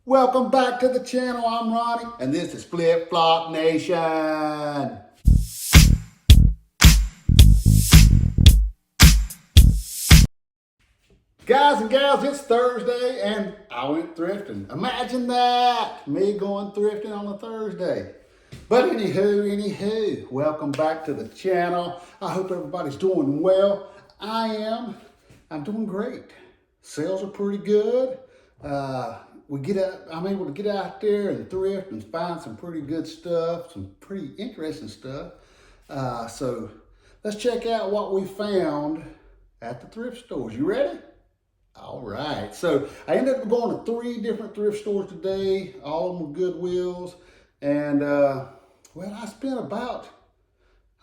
Welcome back to the channel. I'm Ronnie, and this is Flip Flop Nation. Guys and gals, it's Thursday, and I went thrifting. Imagine that, me going thrifting on a Thursday. But anywho, welcome back to the channel. I hope everybody's doing well. I am. I'm doing great. Sales are pretty good. I'm able to get out there and thrift and find some pretty good stuff, some pretty interesting stuff. So let's check out what we found at the thrift stores. You ready? All right. So I ended up going to 3 different thrift stores today. All of them were Goodwills. And I spent I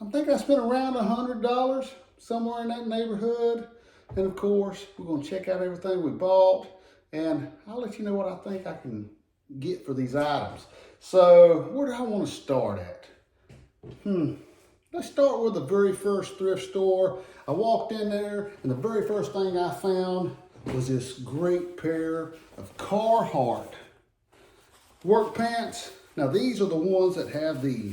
spent around $100, somewhere in that neighborhood. And of course, we're going to check out everything we bought. And I'll let you know what I think I can get for these items. So where do I want to start at? Let's start with the very first thrift store. I walked in there, and the very first thing I found was this great pair of Carhartt work pants. Now these are the ones that have the,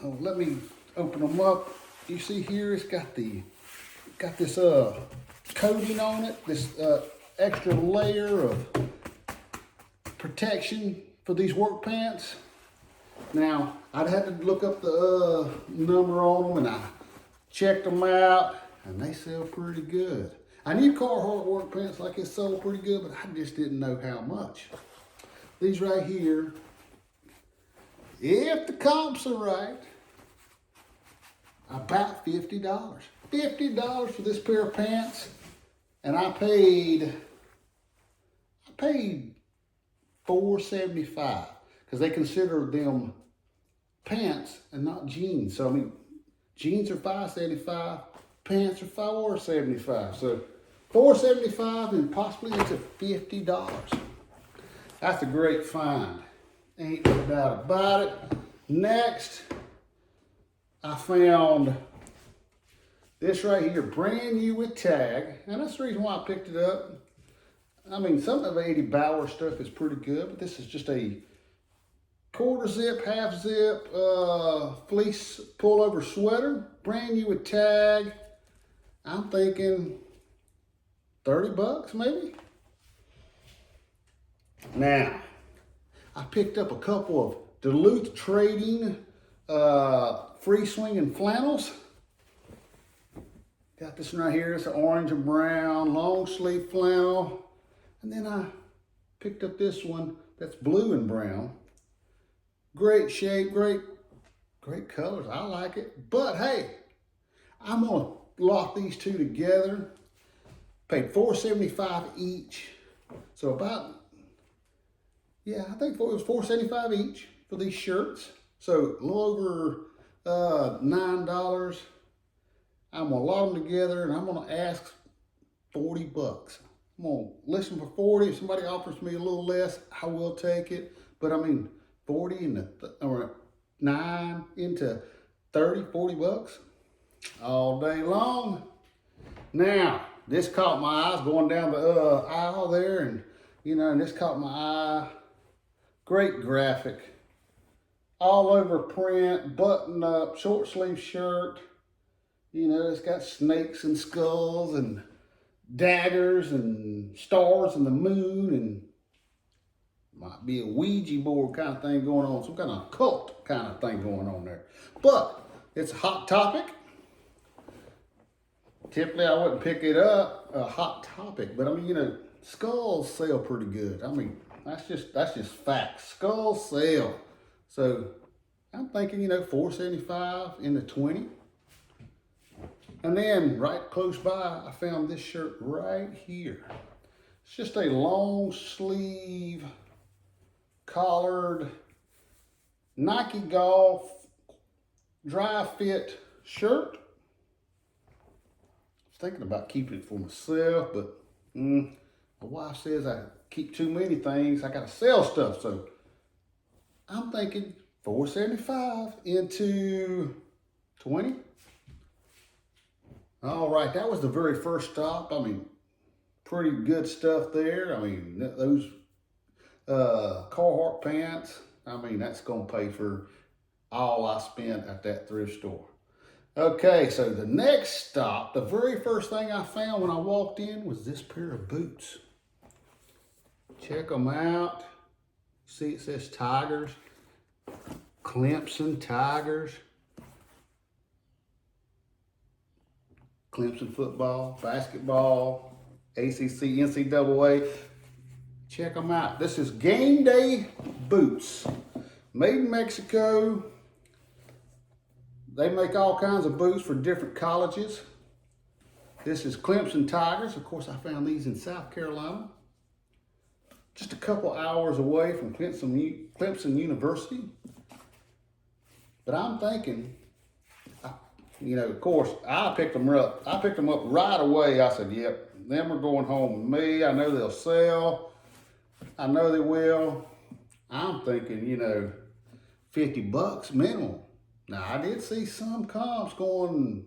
let me open them up. You see here, it's got this coating on it, this extra layer of protection for these work pants. Now, I'd had to look up the number on them, and I checked them out, and they sell pretty good. I knew Carhartt work pants like it sold pretty good, but I just didn't know how much. These right here, if the comps are right, about $50. $50 for this pair of pants, and I paid $4.75 because they consider them pants and not jeans. So I mean, jeans are $5.75, pants are $4.75. So $4.75 and possibly into $50. That's a great find. Ain't no doubt about it. Next, I found this right here, brand new with tag. And that's the reason why I picked it up. I mean, some of the 80 Bauer stuff is pretty good, but this is just a quarter zip, half zip, fleece pullover sweater, brand new with tag. I'm thinking 30 bucks maybe. Now, I picked up a couple of Duluth Trading free swinging flannels. Got this one right here. It's an orange and brown long sleeve flannel. And then I picked up this one that's blue and brown. Great shape, great colors. I like it. But hey, I'm gonna lock these two together. Paid $4.75 each. So about, I think it was $4.75 each for these shirts. So a little over $9. I'm gonna lock them together, and I'm gonna ask 40 bucks. I'm gonna listen for 40. If somebody offers me a little less, I will take it. But I mean, 40 or 9 into 30, 40 bucks all day long. Now, this caught my eyes going down the aisle there, and and this caught my eye. Great graphic, all over print, button up, short sleeve shirt. It's got snakes and skulls and daggers and stars and the moon, and might be a Ouija board kind of thing going on, some kind of cult kind of thing going on there. But it's a hot topic. Typically I wouldn't pick it up, a hot topic, but I mean, skulls sell pretty good. I mean, that's just facts. Skulls sell. So I'm thinking, $4.75 into 20. And then right close by, I found this shirt right here. It's just a long sleeve collared Nike Golf dry fit shirt. I was thinking about keeping it for myself, but my wife says I keep too many things. I gotta sell stuff, so I'm thinking $4.75 into 20. All right, that was the very first stop. I mean, pretty good stuff there. I mean, those Carhartt pants. I mean, that's gonna pay for all I spent at that thrift store. Okay, so the next stop, the very first thing I found when I walked in was this pair of boots. Check them out. See, it says Tigers, Clemson Tigers, Clemson football, basketball, ACC, NCAA. Check them out. This is game day boots, made in Mexico. They make all kinds of boots for different colleges. This is Clemson Tigers. Of course, I found these in South Carolina. Just a couple hours away from Clemson University. But I'm thinking, you know, of course, I picked them up. I picked them up right away. I said, yep, them are going home with me. I know they'll sell. I know they will. I'm thinking, you know, $50 minimum. Now, I did see some comps going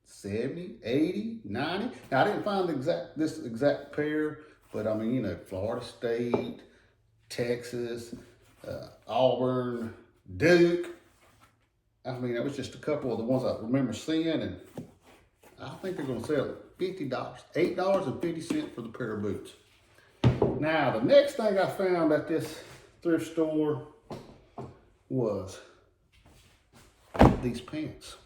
70, 80, 90. Now, I didn't find this exact pair, but I mean, you know, Florida State, Texas, Auburn, Duke. I mean, that was just a couple of the ones I remember seeing, and I think they're going to sell $50, $8.50 for the pair of boots. Now, the next thing I found at this thrift store was these pants.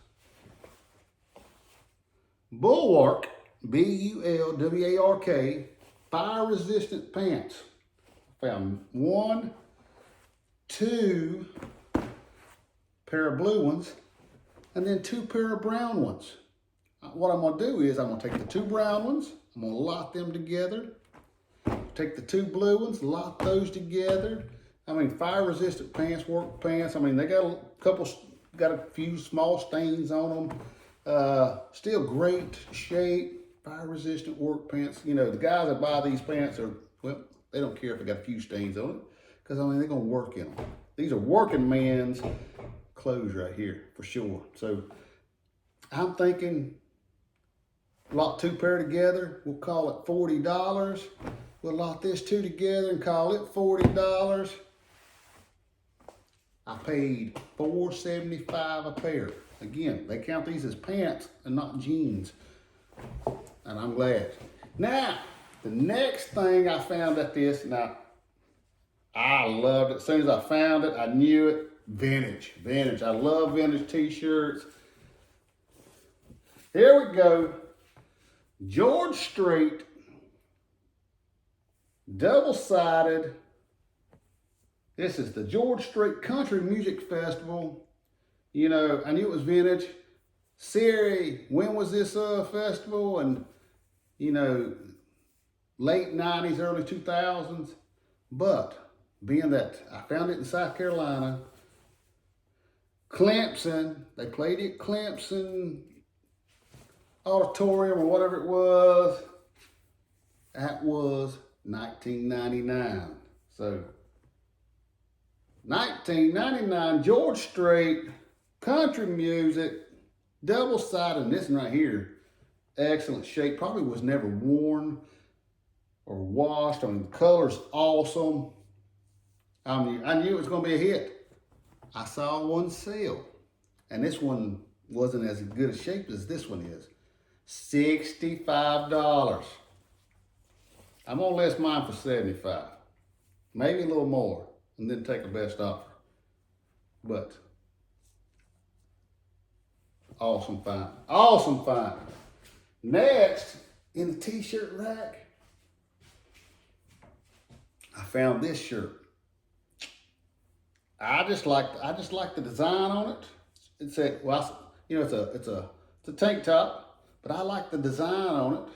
Bulwark, B-U-L-W-A-R-K, fire-resistant pants. Found 1, 2 pair of blue ones, and then 2 pair of brown ones. What I'm gonna do is I'm gonna take the 2 brown ones, I'm gonna lot them together, take the 2 blue ones, lot those together. I mean, fire-resistant pants, work pants. I mean, they got a few small stains on them. Still great shape, fire-resistant work pants. You know, the guys that buy these pants are, well, they don't care if they got a few stains on it, because I mean, they're gonna work in them. These are working man's clothes right here, for sure. So I'm thinking, lot 2 pair together, we'll call it $40. We'll lot this 2 together and call it $40. I paid $4.75 a pair. Again, they count these as pants and not jeans. And I'm glad. Now, the next thing I found at this, now, I loved it. As soon as I found it, I knew it. Vintage. I love vintage t-shirts. Here we go. George Strait, double-sided. This is the George Strait Country Music Festival. You know, I knew it was vintage. Siri, when was this festival? And, you know, late 90s, early 2000s. But being that I found it in South Carolina, Clemson, they played it Clemson Auditorium or whatever it was. That was 1999. So 1999, George Strait, country music, double-sided, and this one right here, excellent shape, probably was never worn or washed. I mean, the color's awesome. I mean, I knew it was gonna be a hit. I saw one sell, and this one wasn't as good a shape as this one is. $65. I'm gonna list mine for $75, maybe a little more, and then take the best offer. But awesome find, awesome find. Next, in the t-shirt rack, I found this shirt. I just like the design on it. It's a, well, you know, it's a tank top, but I like the design on it.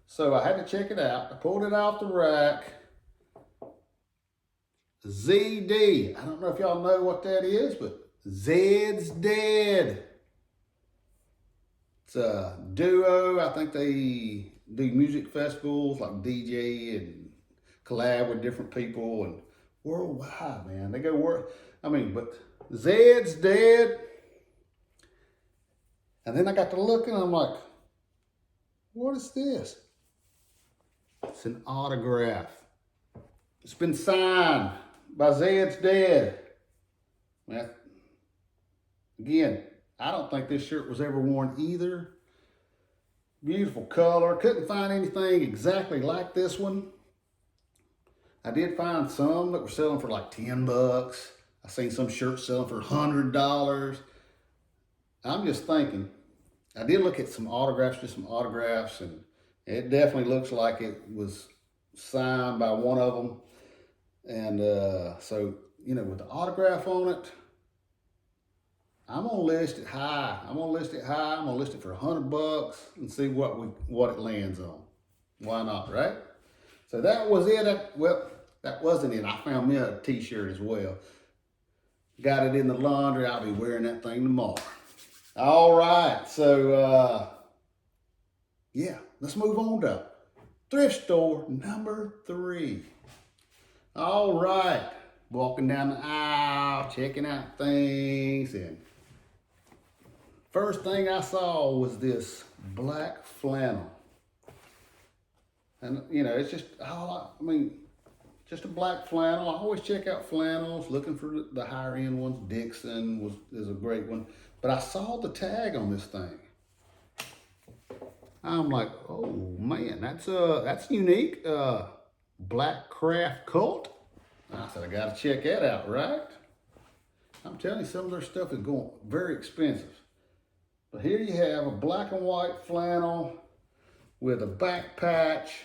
So I had to check it out. I pulled it out the rack. ZD. I don't know if y'all know what that is, but Zed's Dead. It's a duo. I think they do music festivals, like DJ and collab with different people, and worldwide, man. They go work. I mean, but Zed's Dead. And then I got to looking, and I'm like, what is this? It's an autograph. It's been signed by Zed's dad. Now, again, I don't think this shirt was ever worn either. Beautiful color. Couldn't find anything exactly like this one. I did find some that were selling for like 10 bucks. I seen some shirts selling for $100. I'm just thinking, I did look at some autographs, and it definitely looks like it was signed by one of them. And so, you know, with the autograph on it, I'm gonna list it high. I'm gonna list it for $100 and see what it lands on. Why not, right? So that was it. Well, that wasn't it. I found me a t-shirt as well. Got it in the laundry. I'll be wearing that thing tomorrow. All right, so yeah, let's move on to thrift store number 3. All right, walking down the aisle, checking out things, and first thing I saw was this black flannel. And you know, it's just, just a black flannel. I always check out flannels, looking for the higher end ones. Dixon is a great one. But I saw the tag on this thing. I'm like, oh man, that's unique. Black craft cult. I said, I gotta check that out, right? I'm telling you, some of their stuff is going very expensive. But here you have a black and white flannel with a back patch.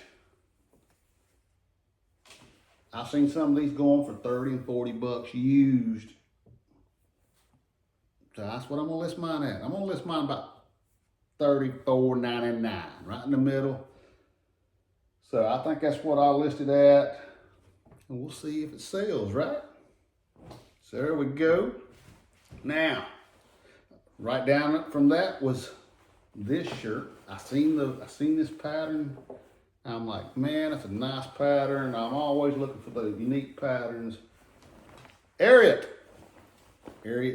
I've seen some of these going for 30 and 40 bucks used. So that's what I'm gonna list mine at. I'm gonna list mine about $34.99, right in the middle. So I think that's what I listed at. And we'll see if it sells, right? So there we go. Now, right down from that was this shirt. I seen this pattern. I'm like, man, that's a nice pattern. I'm always looking for the unique patterns. Ariat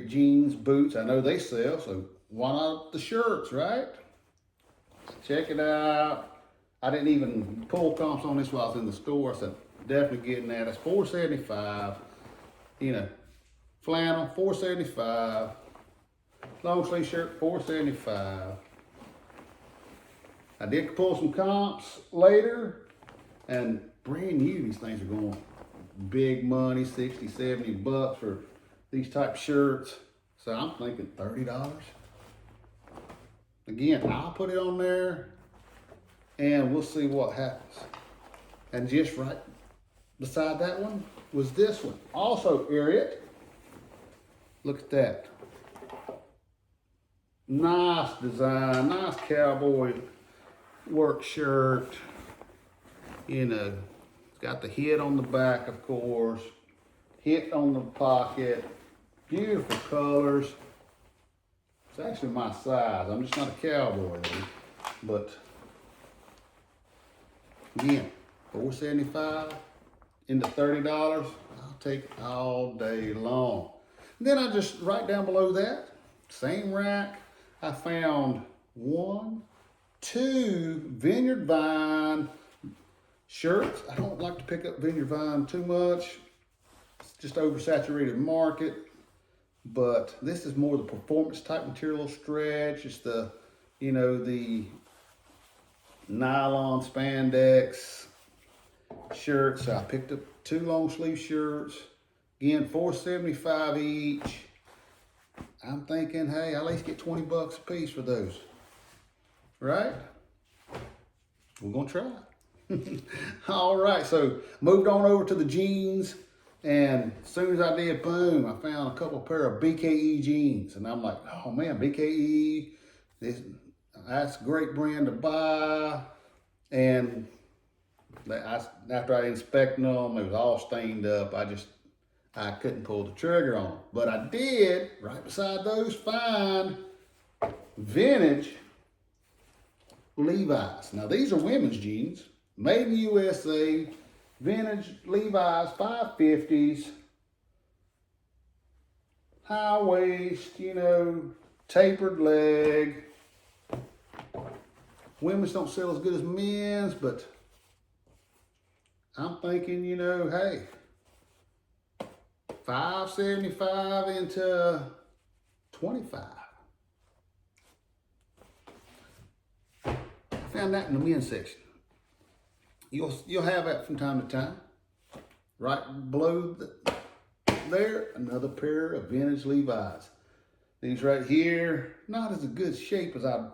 jeans, boots. I know they sell, so why not the shirts, right? Check it out. I didn't even pull comps on this while I was in the store. I said, definitely getting that. It's $4.75. You know, flannel, $4.75. Long sleeve shirt, $4.75. I did pull some comps later, and brand new, these things are going big money, 60, 70 bucks for these type shirts. So I'm thinking $30. Again, I'll put it on there and we'll see what happens. And just right beside that one was this one. Also Ariat. Look at that. Nice design, nice cowboy work shirt. You know, it's got the hit on the back, of course. Hit on the pocket. Beautiful colors. It's actually my size. I'm just not a cowboy though. But again, $4.75 into $30. I'll take it all day long. And then I just right down below that, same rack, I found 1, 2 Vineyard Vine shirts. I don't like to pick up Vineyard Vine too much. It's just oversaturated market. But this is more the performance type material stretch. It's the, you know, the nylon spandex shirts. So I picked up 2 long sleeve shirts. Again, $4.75 each. I'm thinking, hey, I at least get 20 bucks a piece for those. Right? We're gonna try. All right, so moved on over to the jeans. And as soon as I did, boom, I found a couple pair of BKE jeans. And I'm like, oh man, BKE, that's a great brand to buy. And after I inspected them, it was all stained up. I couldn't pull the trigger on them. But I did, right beside those, find vintage Levi's. Now these are women's jeans, made in the USA. Vintage Levi's 550s, high waist, you know, tapered leg. Women's don't sell as good as men's, but I'm thinking, you know, hey, $5.75 into 25. I found that in the men's section. You'll have that from time to time. Right below there, another pair of vintage Levi's. These right here, not as a good shape as I'd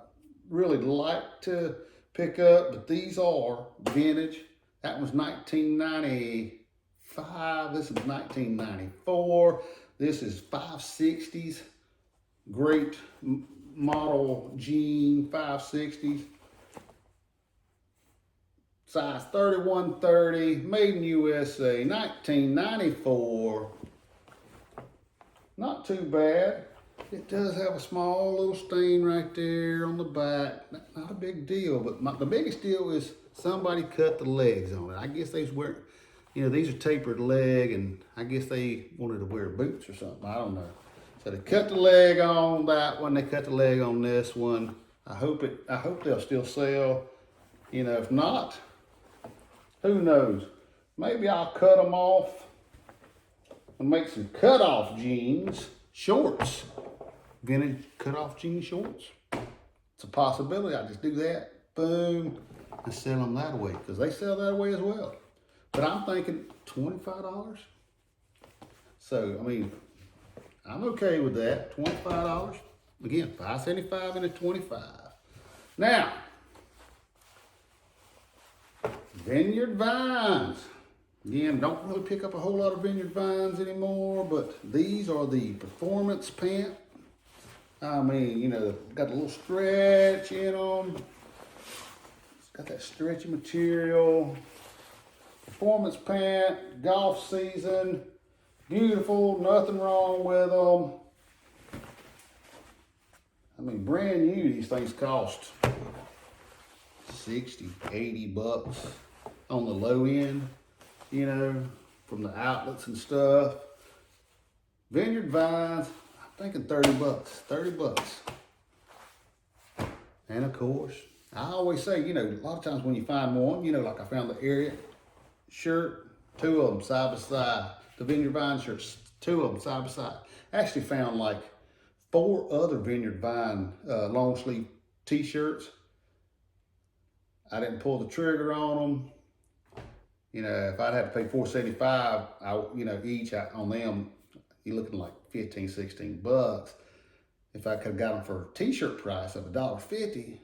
really like to pick up, but these are vintage. That was 1995. This is 1994. This is 560s. Great model jean, 560s. Size 3130, made in USA, 1994. Not too bad. It does have a small little stain right there on the back. Not a big deal, but the biggest deal is somebody cut the legs on it. I guess they was wearing, you know, these are tapered leg, and I guess they wanted to wear boots or something. I don't know. So they cut the leg on that one. They cut the leg on this one. I hope they'll still sell. You know, if not, who knows? Maybe I'll cut them off and make some cut-off jeans, shorts. Vintage cut-off jean shorts. It's a possibility. I just do that, boom, and sell them that way, because they sell that way as well. But I'm thinking $25. So, I mean, I'm okay with that, $25. Again, $5.75 into 25. Now, Vineyard Vines. Again, don't really pick up a whole lot of Vineyard Vines anymore, but these are the performance pant. I mean, you know, got a little stretch in them. It's got that stretchy material. Performance pant, golf season, beautiful, nothing wrong with them. I mean, brand new, these things cost 60, 80 bucks on the low end, you know, from the outlets and stuff. Vineyard Vines, I'm thinking 30 bucks, 30 bucks. And of course, I always say, you know, a lot of times when you find one, you know, like I found the Ariat shirt, two of them side by side. The Vineyard Vine shirts, two of them side by side. I actually found like 4 other Vineyard Vine long sleeve t-shirts. I didn't pull the trigger on them. You know, if I'd have to pay $4.75, you know, each on them, you're looking like 15, 16 bucks. If I could have got them for a t-shirt price of $1.50,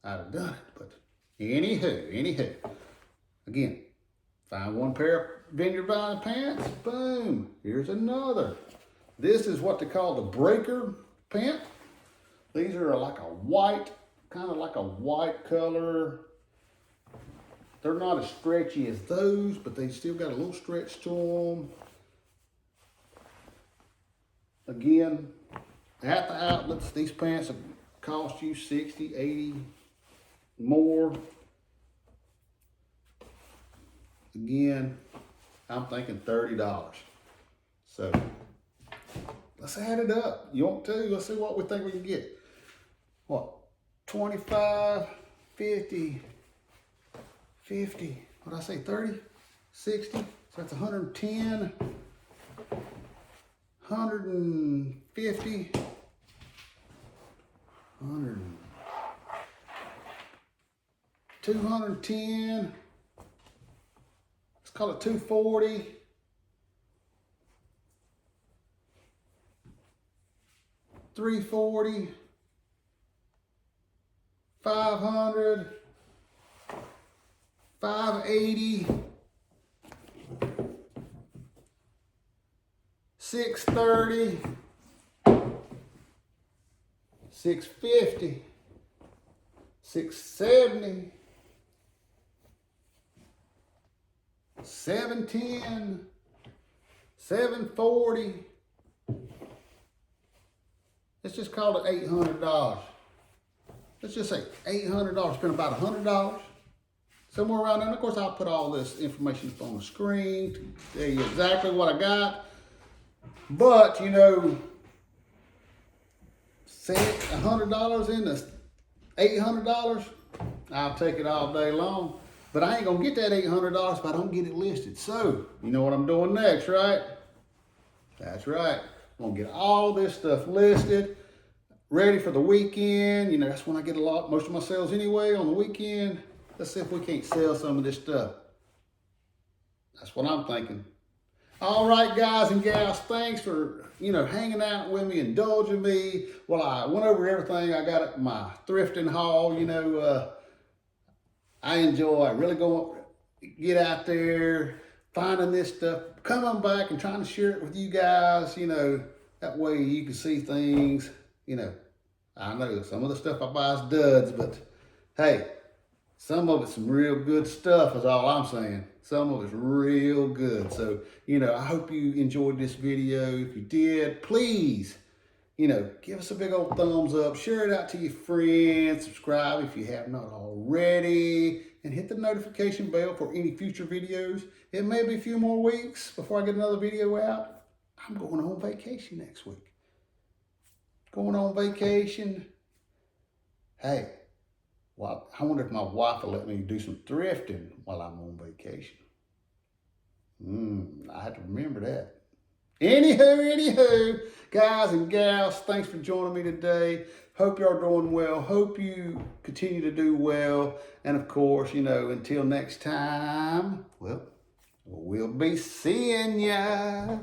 I'd have done it. But anywho, again, find one pair of Vineyard Vine pants, boom, here's another. This is what they call the breaker pant. These are like a white, kind of like a white color. They're not as stretchy as those, but they still got a little stretch to them. Again, at the outlets, these pants will cost you 60, 80 more. Again, I'm thinking $30. So let's add it up. You want to? Let's see what we think we can get. What? 25, 50, 50, what did I say, 30, 60, so that's 110, 150, 100, 210, let's call it 240, 340, 500, 580, 630, 650, 670, 710, 740. Let's just call it $800. Let's just say $800. Spend about $100. Somewhere around there. And of course, I'll put all this information on the screen to tell you exactly what I got. But, you know, say $100 into $800, I'll take it all day long. But I ain't gonna get that $800 if I don't get it listed. So, you know what I'm doing next, right? That's right. I'm gonna get all this stuff listed, ready for the weekend. You know, that's when I get most of my sales anyway, on the weekend. Let's see if we can't sell some of this stuff. That's what I'm thinking. All right, guys and gals, thanks for, hanging out with me, indulging me. Well, I went over everything I got at my thrifting haul. I really go get out there, finding this stuff, coming back and trying to share it with you guys, that way you can see things, I know some of the stuff I buy is duds, but hey, some of it's some real good stuff is all I'm saying. Some of it's real good. So, I hope you enjoyed this video. If you did, please, give us a big old thumbs up. Share it out to your friends. Subscribe if you have not already. And hit the notification bell for any future videos. It may be a few more weeks before I get another video out. I'm going on vacation next week. Going on vacation. Hey. Well, I wonder if my wife will let me do some thrifting while I'm on vacation. I have to remember that. Anywho, guys and gals, thanks for joining me today. Hope y'all doing well. Hope you continue to do well. And of course, until next time, well, we'll be seeing ya.